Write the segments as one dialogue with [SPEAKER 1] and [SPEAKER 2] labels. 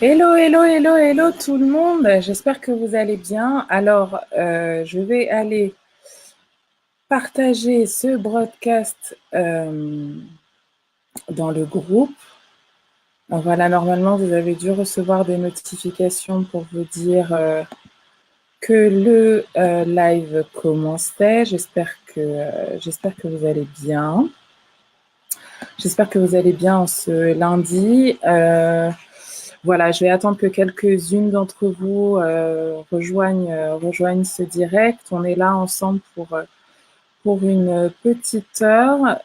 [SPEAKER 1] Hello, hello, hello, hello tout le monde. J'espère que vous allez bien. Alors, je vais aller partager ce broadcast dans le groupe. Voilà, normalement, vous avez dû recevoir des notifications pour vous dire que le live commençait. J'espère que vous allez bien. J'espère que vous allez bien en ce lundi. Voilà, je vais attendre que quelques-unes d'entre vous rejoignent ce direct. On est là ensemble pour une petite heure.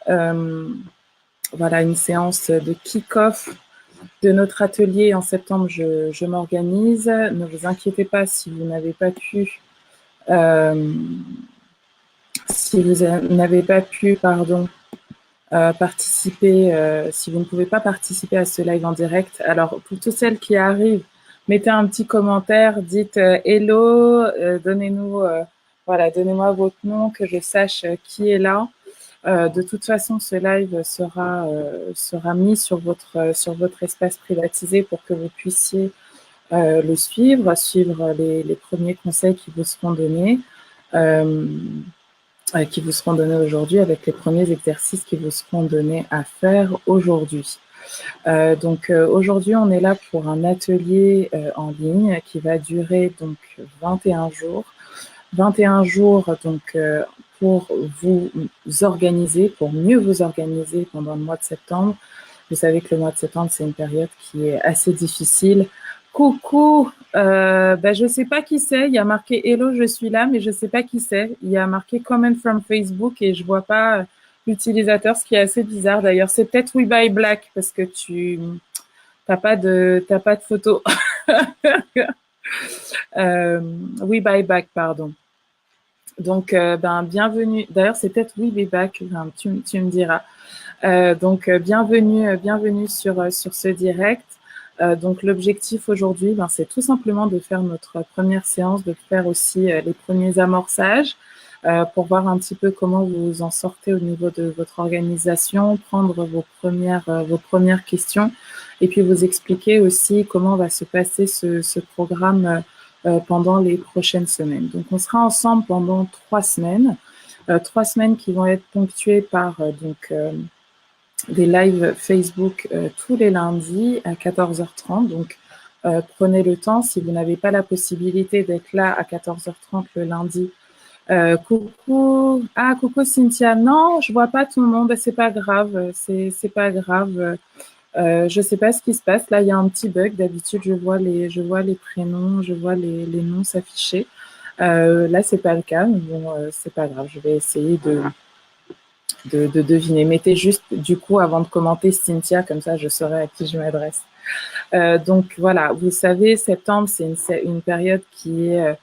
[SPEAKER 1] Voilà, une séance de kick-off de notre atelier en septembre. Je m'organise. Ne vous inquiétez pas si vous n'avez pas pu, euh, pardon, participer, si vous ne pouvez pas participer à ce live en direct. Alors, pour toutes celles qui arrivent, mettez un petit commentaire, dites hello, donnez-moi votre nom, que je sache qui est là. De toute façon, ce live sera mis sur votre espace privatisé pour que vous puissiez suivre les premiers conseils qui vous seront donnés. Qui vous seront donnés aujourd'hui avec les premiers exercices qui vous seront donnés à faire aujourd'hui. Donc aujourd'hui, on est là pour un atelier en ligne qui va durer donc 21 jours. 21 jours donc pour vous organiser, pour mieux vous organiser pendant le mois de septembre. Vous savez que le mois de septembre, c'est une période qui est assez difficile. Coucou, je sais pas qui c'est. Il y a marqué Hello, je suis là, mais je sais pas qui c'est. Il y a marqué Comment from Facebook et je vois pas l'utilisateur, ce qui est assez bizarre d'ailleurs. C'est peut-être We Buy Black parce que tu t'as pas de photo. We Buy Back, pardon. Donc, bienvenue. D'ailleurs, c'est peut-être We Buy Back. Enfin, tu me diras. Bienvenue sur ce direct. Donc l'objectif aujourd'hui, c'est tout simplement de faire notre première séance, de faire aussi les premiers amorçages pour voir un petit peu comment vous en sortez au niveau de votre organisation, prendre vos premières questions et puis vous expliquer aussi comment va se passer ce programme pendant les prochaines semaines. Donc on sera ensemble pendant 3 semaines. 3 semaines qui vont être ponctuées par des lives Facebook tous les lundis à 14h30. Donc, prenez le temps. Si vous n'avez pas la possibilité d'être là à 14h30 le lundi, coucou. Ah, coucou Cynthia. Non, je vois pas tout le monde. C'est pas grave. C'est pas grave. Je sais pas ce qui se passe. Là, il y a un petit bug. D'habitude, je vois les prénoms, je vois les noms s'afficher. Là, c'est pas le cas. Mais bon, c'est pas grave. Je vais essayer de deviner. Mettez juste, du coup, avant de commenter Cynthia, comme ça, je saurai à qui je m'adresse. Donc, voilà, vous savez, septembre, c'est une période qui est,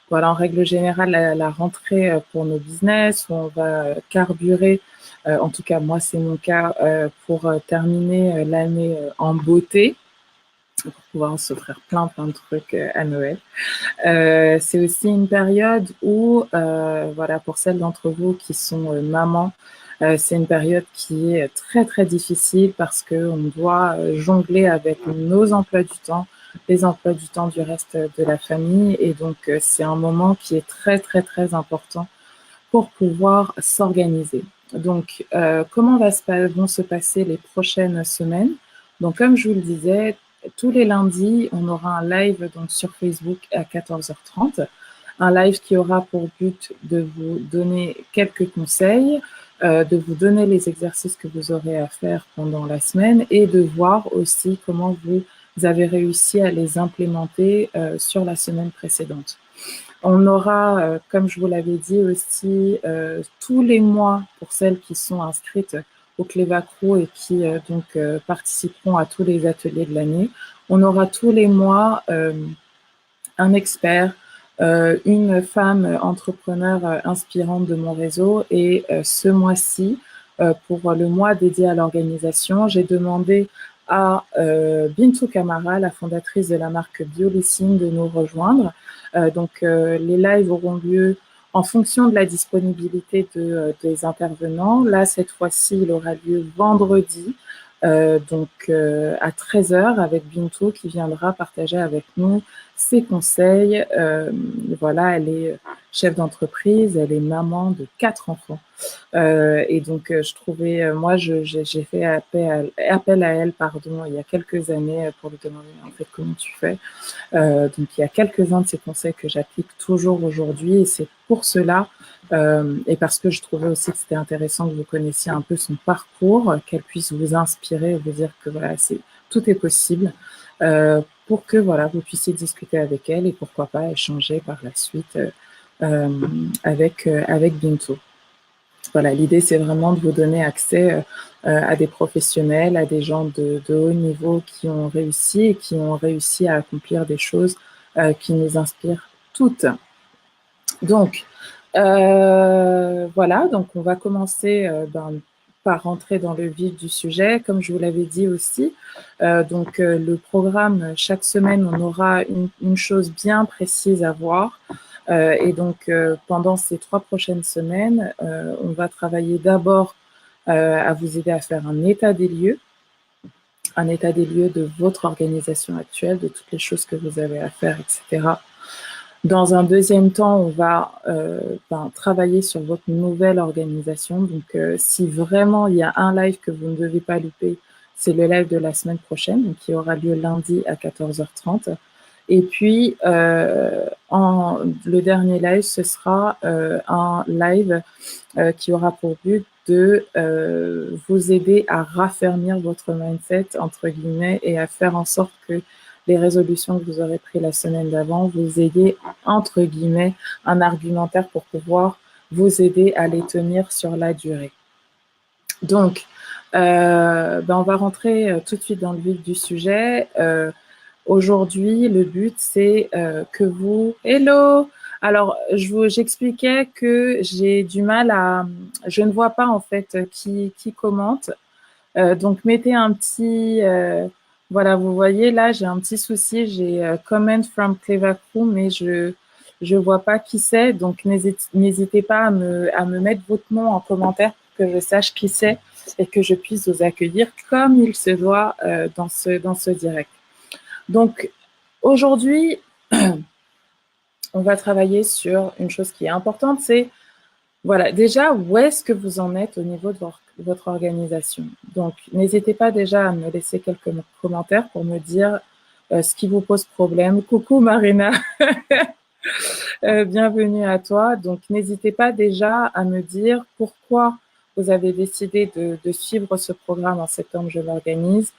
[SPEAKER 1] voilà, en règle générale, la rentrée pour nos business, où on va carburer, en tout cas, moi, c'est mon cas, pour terminer l'année en beauté, pour pouvoir s'offrir plein de trucs à Noël. C'est aussi une période où, voilà, pour celles d'entre vous qui sont mamans, c'est une période qui est très très difficile parce qu'on doit jongler avec nos emplois du temps, les emplois du temps du reste de la famille, et donc c'est un moment qui est très très très important pour pouvoir s'organiser. Donc, comment vont se passer les prochaines semaines? Donc, comme je vous le disais, tous les lundis, on aura un live donc sur Facebook à 14h30, un live qui aura pour but de vous donner quelques conseils, de vous donner les exercices que vous aurez à faire pendant la semaine et de voir aussi comment vous avez réussi à les implémenter sur la semaine précédente. On aura, comme je vous l'avais dit aussi, tous les mois, pour celles qui sont inscrites au Clévacro et qui participeront à tous les ateliers de l'année, on aura tous les mois un expert, une femme entrepreneur inspirante de mon réseau. Et ce mois-ci, pour le mois dédié à l'organisation, j'ai demandé à Bintou Kamara, la fondatrice de la marque BioLessing, de nous rejoindre. Les lives auront lieu en fonction de la disponibilité des intervenants. Là, cette fois-ci, il aura lieu vendredi. À 13h avec Bintou qui viendra partager avec nous ses conseils. Voilà, elle est chef d'entreprise, elle est maman de 4 enfants. Je trouvais, moi, j'ai fait appel à elle, pardon, il y a quelques années pour lui demander en fait comment tu fais. Donc, il y a quelques-uns de ces conseils que j'applique toujours aujourd'hui et c'est pour cela et parce que je trouvais aussi que c'était intéressant que vous connaissiez un peu son parcours, qu'elle puisse vous inspirer et vous dire que voilà, tout est possible pour que voilà, vous puissiez discuter avec elle et pourquoi pas échanger par la suite avec Bintou. Voilà, l'idée, c'est vraiment de vous donner accès à des professionnels, à des gens de haut niveau qui ont réussi et qui ont réussi à accomplir des choses qui nous inspirent toutes. Donc, voilà, donc on va commencer par rentrer dans le vif du sujet. Comme je vous l'avais dit aussi, le programme, chaque semaine, on aura une chose bien précise à voir. Pendant ces 3 prochaines semaines, on va travailler d'abord à vous aider à faire un état des lieux de votre organisation actuelle, de toutes les choses que vous avez à faire, etc. Dans un deuxième temps, on va travailler sur votre nouvelle organisation. Donc, si vraiment il y a un live que vous ne devez pas louper, c'est le live de la semaine prochaine, donc qui aura lieu lundi à 14h30. Et puis, le dernier live, ce sera un live qui aura pour but de vous aider à raffermir votre mindset, entre guillemets, et à faire en sorte que les résolutions que vous aurez prises la semaine d'avant, vous ayez, entre guillemets, un argumentaire pour pouvoir vous aider à les tenir sur la durée. Donc, on va rentrer tout de suite dans le vif du sujet. Aujourd'hui, le but, c'est que vous... Hello! Alors, j'expliquais que j'ai du mal à... Je ne vois pas, en fait, qui commente. Donc, mettez un petit... voilà, vous voyez, là, j'ai un petit souci. J'ai comment from Clever Crew, mais je vois pas qui c'est. Donc, n'hésitez pas à me mettre votre nom en commentaire pour que je sache qui c'est et que je puisse vous accueillir comme il se doit dans ce direct. Donc, aujourd'hui, on va travailler sur une chose qui est importante, c'est, voilà, déjà, où est-ce que vous en êtes au niveau de votre organisation? Donc, n'hésitez pas déjà à me laisser quelques commentaires pour me dire ce qui vous pose problème. Coucou Marina, bienvenue à toi. Donc, n'hésitez pas déjà à me dire pourquoi vous avez décidé de suivre ce programme en septembre, je l'organise.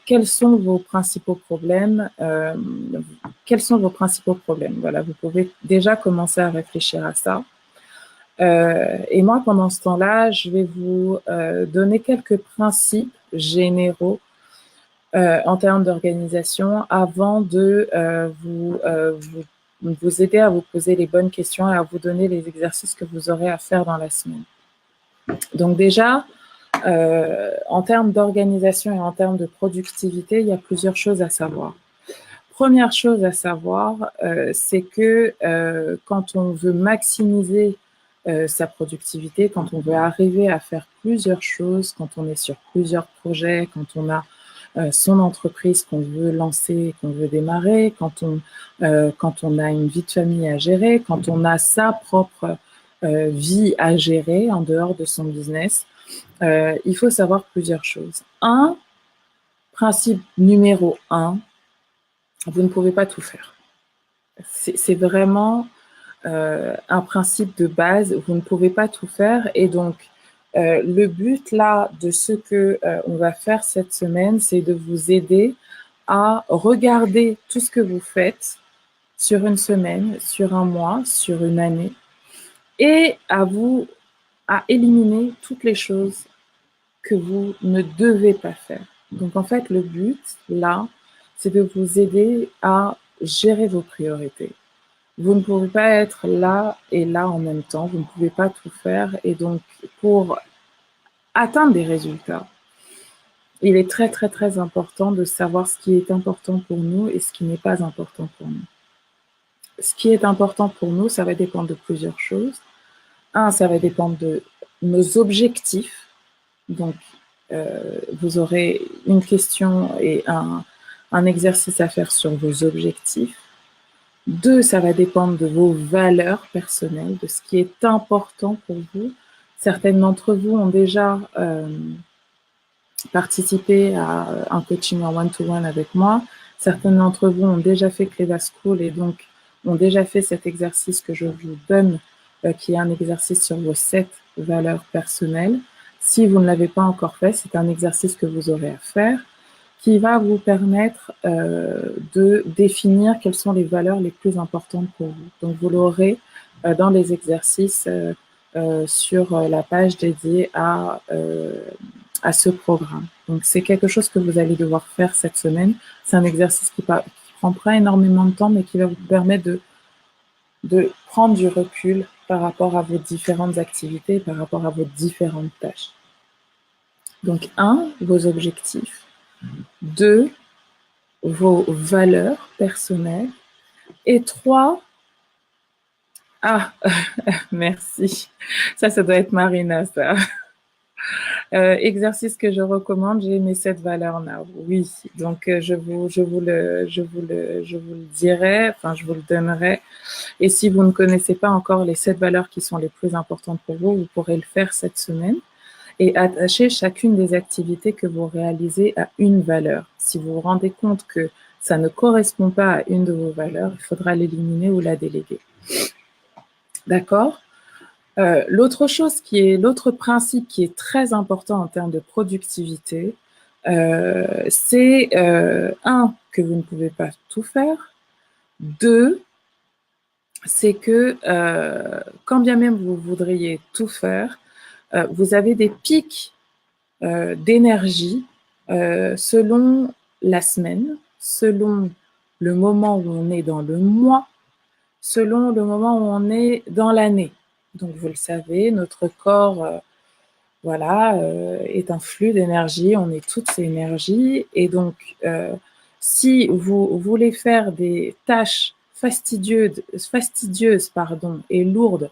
[SPEAKER 1] Quels sont vos principaux problèmes? Quels sont vos principaux problèmes? Voilà, vous pouvez déjà commencer à réfléchir à ça. Et moi, pendant ce temps-là, je vais vous donner quelques principes généraux en termes d'organisation avant de vous aider à vous poser les bonnes questions et à vous donner les exercices que vous aurez à faire dans la semaine. Donc déjà, en termes d'organisation et en termes de productivité, il y a plusieurs choses à savoir. Première chose à savoir, c'est que quand on veut maximiser sa productivité, quand on veut arriver à faire plusieurs choses, quand on est sur plusieurs projets, quand on a son entreprise qu'on veut lancer, qu'on veut démarrer, quand on a une vie de famille à gérer, quand on a sa propre vie à gérer en dehors de son business, il faut savoir plusieurs choses. Principe numéro 1, vous ne pouvez pas tout faire. C'est vraiment un principe de base, vous ne pouvez pas tout faire. Et donc, le but là de ce que on va faire cette semaine, c'est de vous aider à regarder tout ce que vous faites sur une semaine, sur un mois, sur une année, et à éliminer toutes les choses que vous ne devez pas faire. Donc, en fait, le but, là, c'est de vous aider à gérer vos priorités. Vous ne pouvez pas être là et là en même temps. Vous ne pouvez pas tout faire. Et donc, pour atteindre des résultats, il est très, très, très important de savoir ce qui est important pour nous et ce qui n'est pas important pour nous. Ce qui est important pour nous, ça va dépendre de plusieurs choses. Ça va dépendre de nos objectifs. Donc, vous aurez une question et un exercice à faire sur vos objectifs. 2, ça va dépendre de vos valeurs personnelles, de ce qui est important pour vous. Certaines d'entre vous ont déjà participé à un coaching en one-to-one avec moi. Certaines d'entre vous ont déjà fait Cleva School et donc ont déjà fait cet exercice que je vous donne, qui est un exercice sur vos 7 valeurs personnelles. Si vous ne l'avez pas encore fait, c'est un exercice que vous aurez à faire qui va vous permettre de définir quelles sont les valeurs les plus importantes pour vous. Donc, vous l'aurez dans les exercices sur la page dédiée à ce programme. Donc, c'est quelque chose que vous allez devoir faire cette semaine. C'est un exercice qui prend pas énormément de temps, mais qui va vous permettre de prendre du recul par rapport à vos différentes activités, par rapport à vos différentes tâches. Donc, 1, vos objectifs. 2, vos valeurs personnelles. Et 3, merci. Ça doit être Marina, ça. Exercice que je recommande, j'ai mes 7 valeurs-là. Oui, donc je vous le dirai, enfin je vous le donnerai. Et si vous ne connaissez pas encore les 7 valeurs qui sont les plus importantes pour vous, vous pourrez le faire cette semaine et attacher chacune des activités que vous réalisez à une valeur. Si vous vous rendez compte que ça ne correspond pas à une de vos valeurs, il faudra l'éliminer ou la déléguer. D'accord ? L'autre principe qui est très important en termes de productivité, c'est 1, que vous ne pouvez pas tout faire. 2, c'est que quand bien même vous voudriez tout faire, vous avez des pics d'énergie selon la semaine, selon le moment où on est dans le mois, selon le moment où on est dans l'année. Donc, vous le savez, notre corps est un flux d'énergie, on est toutes ces énergies. Et donc, si vous voulez faire des tâches fastidieuses et lourdes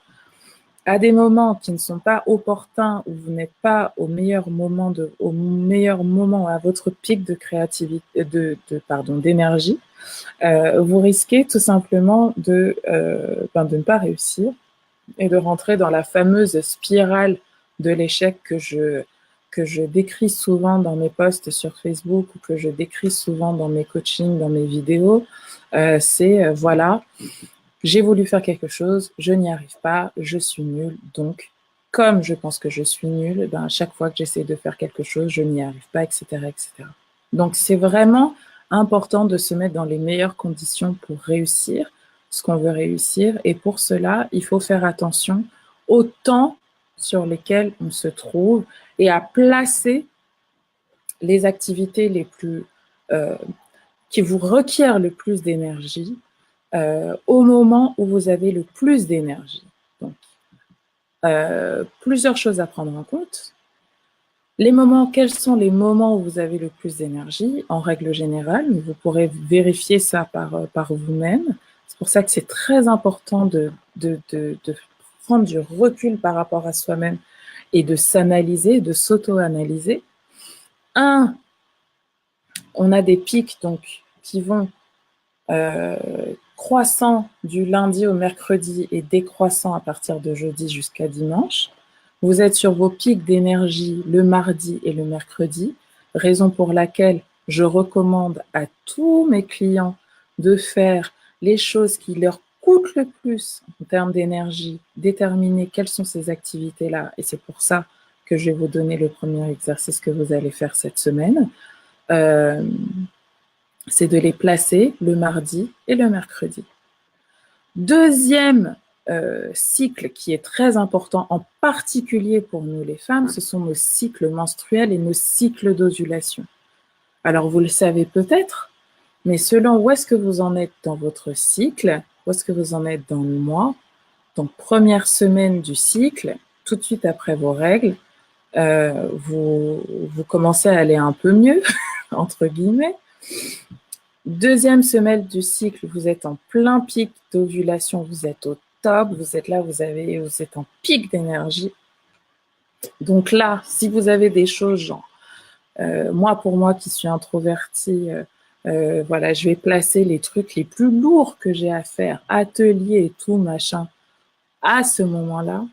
[SPEAKER 1] à des moments qui ne sont pas opportuns, où vous n'êtes pas au meilleur moment à votre pic de créativité, d'énergie, vous risquez tout simplement de ne pas réussir et de rentrer dans la fameuse spirale de l'échec que je décris souvent dans mes posts sur Facebook ou que je décris souvent dans mes coachings, dans mes vidéos. Voilà, j'ai voulu faire quelque chose, je n'y arrive pas, je suis nulle. Donc, comme je pense que je suis nulle, à chaque fois que j'essaie de faire quelque chose, je n'y arrive pas, etc., etc. Donc, c'est vraiment important de se mettre dans les meilleures conditions pour réussir ce qu'on veut réussir. Et pour cela, il faut faire attention au temps sur lesquels on se trouve et à placer les activités les plus qui vous requièrent le plus d'énergie au moment où vous avez le plus d'énergie. Donc, plusieurs choses à prendre en compte. Quels sont les moments où vous avez le plus d'énergie? En règle générale, vous pourrez vérifier ça par vous-même. C'est pour ça que c'est très important de prendre du recul par rapport à soi-même et de s'analyser, de s'auto-analyser. 1, on a des pics donc qui vont croissant du lundi au mercredi et décroissant à partir de jeudi jusqu'à dimanche. Vous êtes sur vos pics d'énergie le mardi et le mercredi, raison pour laquelle je recommande à tous mes clients de faire les choses qui leur coûtent le plus en termes d'énergie, déterminer quelles sont ces activités-là. Et c'est pour ça que je vais vous donner le premier exercice que vous allez faire cette semaine. C'est de les placer le mardi et le mercredi. Deuxième cycle qui est très important, en particulier pour nous les femmes, ce sont nos cycles menstruels et nos cycles d'ovulation. Alors, vous le savez peut-être, mais selon où est-ce que vous en êtes dans votre cycle, où est-ce que vous en êtes dans le mois, donc première semaine du cycle, tout de suite après vos règles, vous commencez à aller un peu mieux, entre guillemets. Deuxième semaine du cycle, vous êtes en plein pic d'ovulation, vous êtes au top, vous êtes là, vous êtes en pic d'énergie. Donc là, si vous avez des choses genre Moi, pour moi qui suis introvertie, voilà, je vais placer les trucs les plus lourds que j'ai à faire, atelier et tout, machin, à ce moment-là.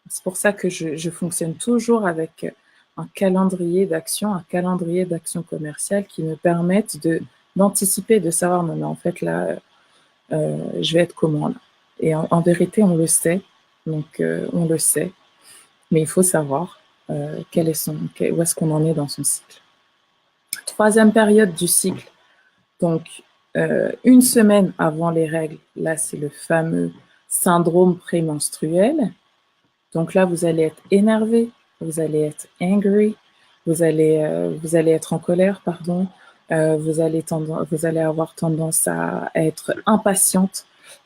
[SPEAKER 1] C'est pour ça que je fonctionne toujours avec un calendrier d'action commerciale qui me permettent d'anticiper, de savoir, non, mais en fait, là, je vais être comment là. Et en vérité, on le sait. Donc, on le sait. Mais il faut savoir où est-ce qu'on en est dans son cycle. Troisième période du cycle. Donc, une semaine avant les règles, là, c'est le fameux syndrome prémenstruel. Donc là, vous allez être énervé, vous allez être angry, vous allez être en colère, pardon. Vous allez avoir tendance à être impatiente.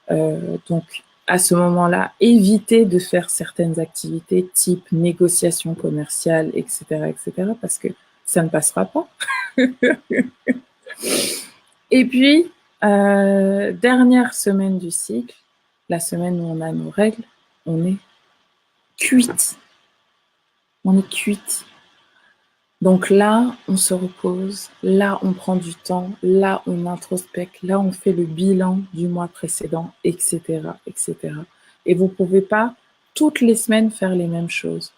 [SPEAKER 1] Donc, à ce moment-là, évitez de faire certaines activités type négociation commerciale, etc., parce que ça ne passera pas. Et puis, dernière semaine du cycle, la semaine où on a nos règles, on est cuite. On est cuite. Donc là, on se repose, là, on prend du temps, là, on introspecte, là, on fait le bilan du mois précédent, etc., etc. Et vous ne pouvez pas toutes les semaines faire les mêmes choses.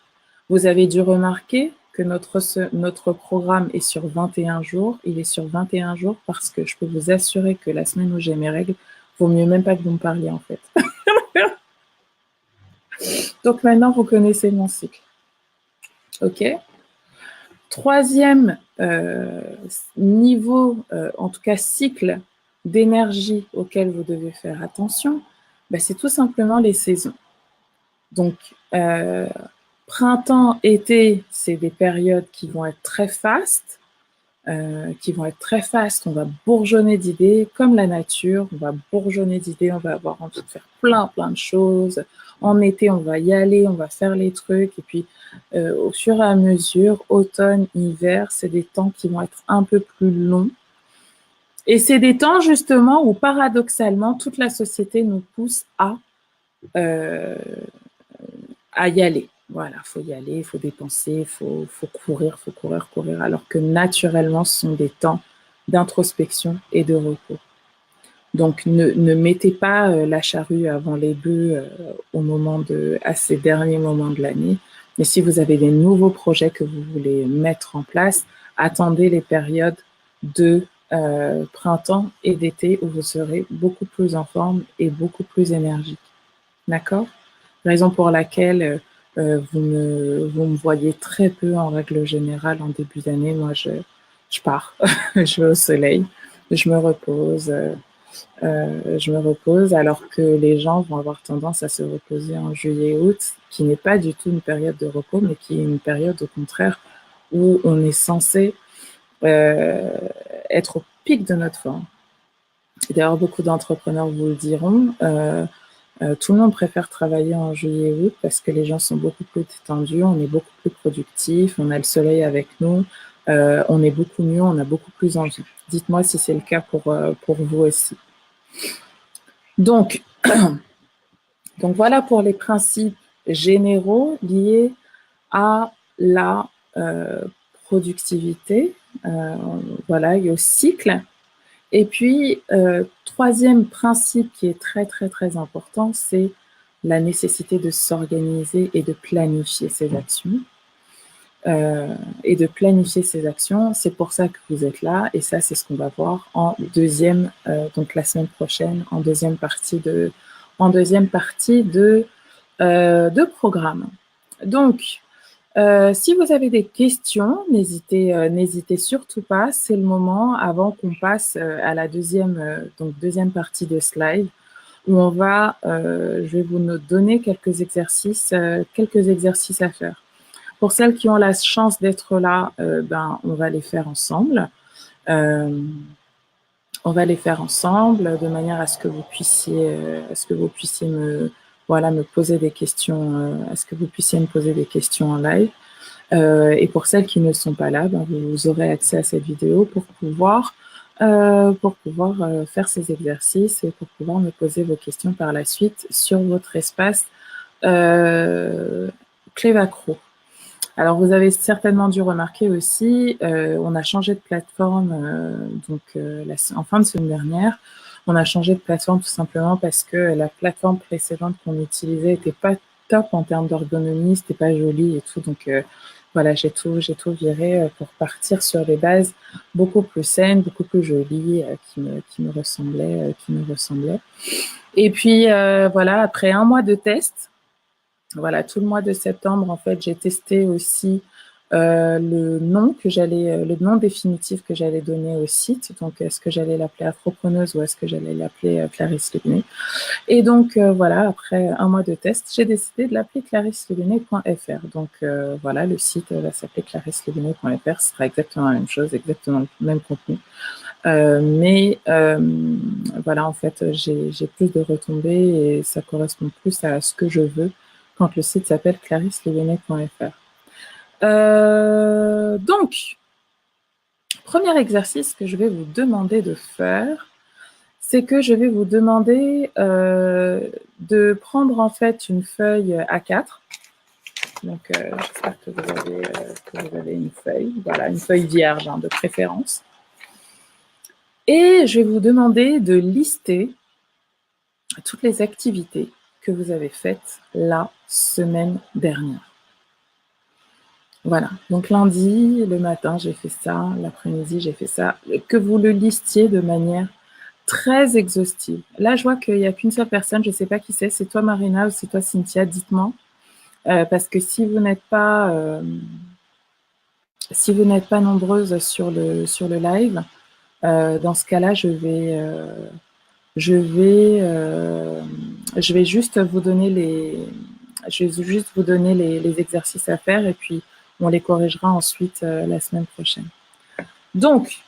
[SPEAKER 1] Vous avez dû remarquer que notre programme est sur 21 jours. Il est sur 21 jours parce que je peux vous assurer que la semaine où j'ai mes règles, vaut mieux même pas que vous me parliez en fait. Donc maintenant, vous connaissez mon cycle. OK? Troisième niveau, en tout cas cycle d'énergie auquel vous devez faire attention, ben, c'est tout simplement les saisons. Donc, printemps, été, c'est des périodes qui vont être très fastes, On va bourgeonner d'idées, comme la nature. On va bourgeonner d'idées. On va avoir envie de faire plein de choses. En été, on va y aller, on va faire les trucs. Et puis, au fur et à mesure, automne, hiver, c'est des temps qui vont être un peu plus longs. Et c'est des temps, justement, où paradoxalement, toute la société nous pousse à y aller. Voilà, faut y aller, il faut dépenser, faut courir, alors que naturellement, ce sont des temps d'introspection et de repos. Donc, ne mettez pas la charrue avant les bœufs à ces derniers moments de l'année. Mais si vous avez des nouveaux projets que vous voulez mettre en place, attendez les périodes de printemps et d'été où vous serez beaucoup plus en forme et beaucoup plus énergique. D'accord? Raison pour laquelle vous me voyez très peu en règle générale en début d'année. Moi, je pars, je vais au soleil, je me repose, alors que les gens vont avoir tendance à se reposer en juillet-août, qui n'est pas du tout une période de repos, mais qui est une période au contraire où on est censé être au pic de notre forme. D'ailleurs, beaucoup d'entrepreneurs vous le diront. Tout le monde préfère travailler en juillet-août parce que les gens sont beaucoup plus détendus, on est beaucoup plus productif, on a le soleil avec nous, on est beaucoup mieux, on a beaucoup plus envie. Dites-moi si c'est le cas pour vous aussi. Donc, voilà pour les principes généraux liés à la productivité, voilà, et au cycle. Et puis, troisième principe qui est très, très, très important, c'est la nécessité de s'organiser et de planifier ses actions. C'est pour ça que vous êtes là. Et ça, c'est ce qu'on va voir en deuxième, donc la semaine prochaine, en deuxième partie de programme. Donc, si vous avez des questions, n'hésitez surtout pas. C'est le moment avant qu'on passe à la deuxième partie de slide où je vais vous donner quelques exercices à faire. Pour celles qui ont la chance d'être là, on va les faire ensemble. De manière à ce que vous puissiez me poser des questions, en live. Et pour celles qui ne sont pas là, vous aurez accès à cette vidéo pour pouvoir faire ces exercices et pour pouvoir me poser vos questions par la suite sur votre espace Clévacro. Alors, vous avez certainement dû remarquer aussi, on a changé de plateforme en fin de semaine dernière. On a changé de plateforme tout simplement parce que la plateforme précédente qu'on utilisait n'était pas top en termes d'ergonomie, c'était pas joli et tout. Donc, voilà, j'ai tout viré pour partir sur des bases beaucoup plus saines, beaucoup plus jolies, qui me ressemblaient. Et puis, voilà, après un mois de test, voilà, tout le mois de septembre, en fait, j'ai testé aussi le nom définitif que j'allais donner au site. Donc, est-ce que j'allais l'appeler Afropreneuse ou est-ce que j'allais l'appeler Clarisse Leguené? Et donc, voilà, après un mois de test, j'ai décidé de l'appeler clarisselegüenet.fr. Donc, voilà, le site va s'appeler clarisselegüenet.fr. Ce sera exactement la même chose, exactement le même contenu. Voilà, en fait, j'ai plus de retombées et ça correspond plus à ce que je veux quand le site s'appelle clarisselegüenet.fr. Donc, premier exercice que je vais vous demander de faire, c'est que je vais vous demander de prendre en fait une feuille A4. Donc, j'espère que vous avez une feuille, voilà, une feuille vierge de préférence. Et je vais vous demander de lister toutes les activités que vous avez faites la semaine dernière. Voilà, donc lundi, le matin, j'ai fait ça, l'après-midi, j'ai fait ça. Que vous le listiez de manière très exhaustive. Là, je vois qu'il n'y a qu'une seule personne, je ne sais pas qui c'est toi Marina ou c'est toi Cynthia, dites-moi. Parce que si vous n'êtes pas nombreuses sur le live, dans ce cas-là, je vais juste vous donner les exercices à faire et puis on les corrigera ensuite la semaine prochaine. Donc,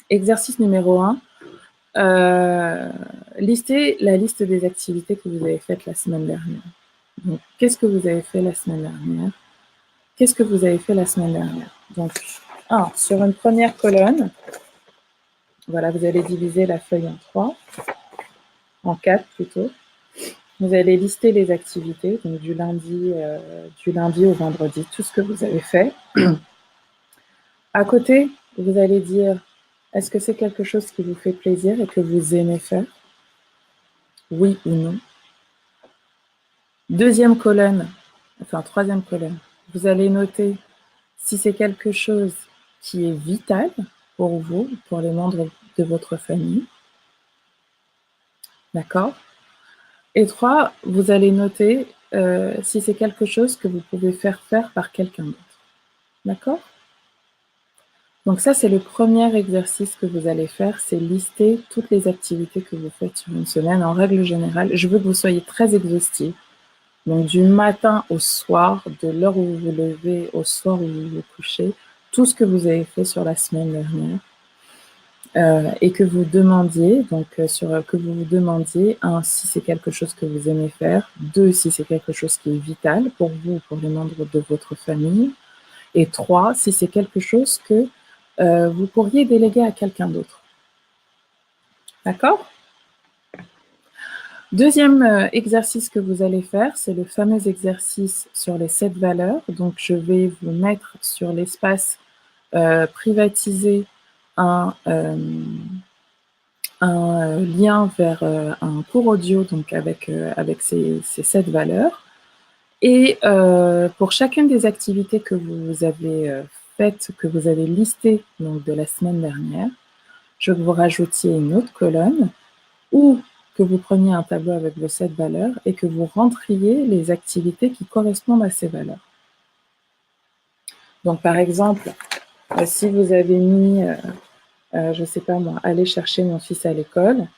[SPEAKER 1] exercice numéro 1, listez la liste des activités que vous avez faites la semaine dernière. Donc, qu'est-ce que vous avez fait la semaine dernière? Qu'est-ce que vous avez fait la semaine dernière? Donc, sur une première colonne, voilà, vous allez diviser la feuille en 4 plutôt. Vous allez lister les activités, donc du lundi au vendredi, tout ce que vous avez fait. À côté, vous allez dire, est-ce que c'est quelque chose qui vous fait plaisir et que vous aimez faire? Oui ou non? Troisième colonne, vous allez noter si c'est quelque chose qui est vital pour vous, pour les membres de votre famille. D'accord? Et 3, vous allez noter si c'est quelque chose que vous pouvez faire par quelqu'un d'autre. D'accord? Donc ça, c'est le premier exercice que vous allez faire, c'est lister toutes les activités que vous faites sur une semaine. En règle générale, je veux que vous soyez très exhaustifs. Donc du matin au soir, de l'heure où vous vous levez au soir où vous vous couchez, tout ce que vous avez fait sur la semaine dernière. Et que vous demandiez, si c'est quelque chose que vous aimez faire, 2, si c'est quelque chose qui est vital pour vous, pour les membres de votre famille, et 3, si c'est quelque chose que vous pourriez déléguer à quelqu'un d'autre. D'accord? Deuxième exercice que vous allez faire, c'est le fameux exercice sur les 7 valeurs. Donc, je vais vous mettre sur l'espace privatisé un lien vers un cours audio donc avec ces 7 valeurs. Et pour chacune des activités que vous avez faites, que vous avez listées donc de la semaine dernière, je veux que vous rajoutiez une autre colonne ou que vous preniez un tableau avec vos 7 valeurs et que vous rentriez les activités qui correspondent à ces valeurs. Donc, par exemple, si vous avez mis je ne sais pas moi, aller chercher mon fils à l'école,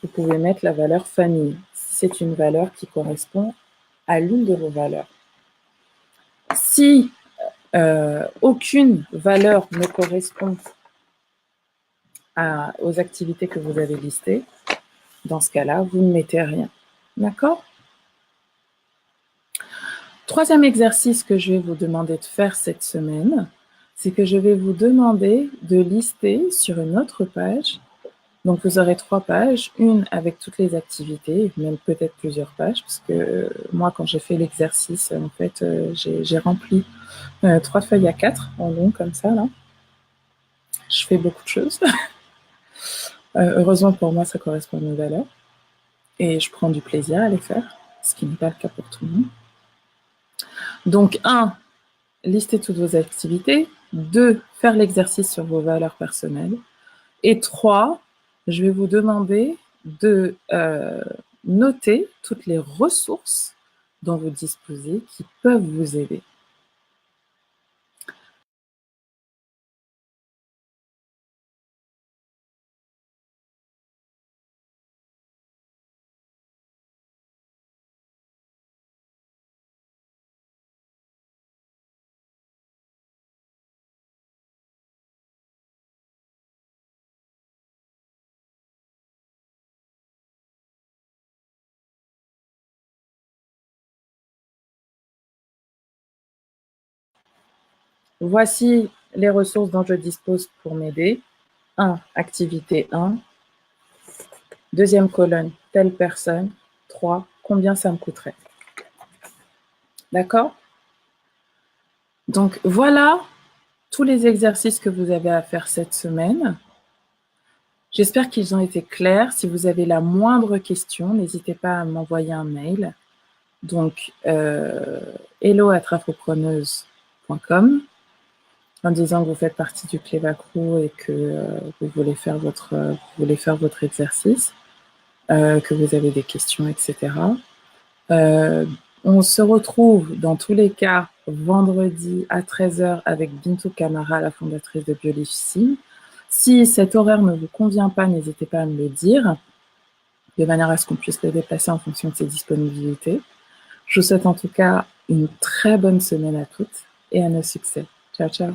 [SPEAKER 1] vous pouvez mettre la valeur famille, si c'est une valeur qui correspond à l'une de vos valeurs. Si aucune valeur ne correspond aux activités que vous avez listées, dans ce cas-là, vous ne mettez rien. D'accord? Troisième exercice que je vais vous demander de faire cette semaine, c'est que je vais vous demander de lister sur une autre page Donc, vous aurez 3 pages, une avec toutes les activités, même peut-être plusieurs pages, parce que moi, quand j'ai fait l'exercice, en fait, j'ai rempli 3 feuilles à 4 en long, comme ça, là. Je fais beaucoup de choses. Heureusement pour moi, ça correspond à mes valeurs. Et je prends du plaisir à les faire, ce qui n'est pas le cas pour tout le monde. Donc, 1, listez toutes vos activités. 2, faire l'exercice sur vos valeurs personnelles. Et 3, je vais vous demander de noter toutes les ressources dont vous disposez qui peuvent vous aider. Voici les ressources dont je dispose pour m'aider. 1, activité 1. Deuxième colonne, telle personne. 3, combien ça me coûterait. D'accord? Donc, voilà tous les exercices que vous avez à faire cette semaine. J'espère qu'ils ont été clairs. Si vous avez la moindre question, n'hésitez pas à m'envoyer un mail. Donc, hello@afropreneuse.com en disant que vous faites partie du Cleva Crew et que vous voulez faire votre exercice, que vous avez des questions, etc. On se retrouve dans tous les cas vendredi à 13h avec Bintou Kamara, la fondatrice de Biolifissime. Si cet horaire ne vous convient pas, n'hésitez pas à me le dire, de manière à ce qu'on puisse le déplacer en fonction de ses disponibilités. Je vous souhaite en tout cas une très bonne semaine à toutes et à nos succès. Ciao, ciao.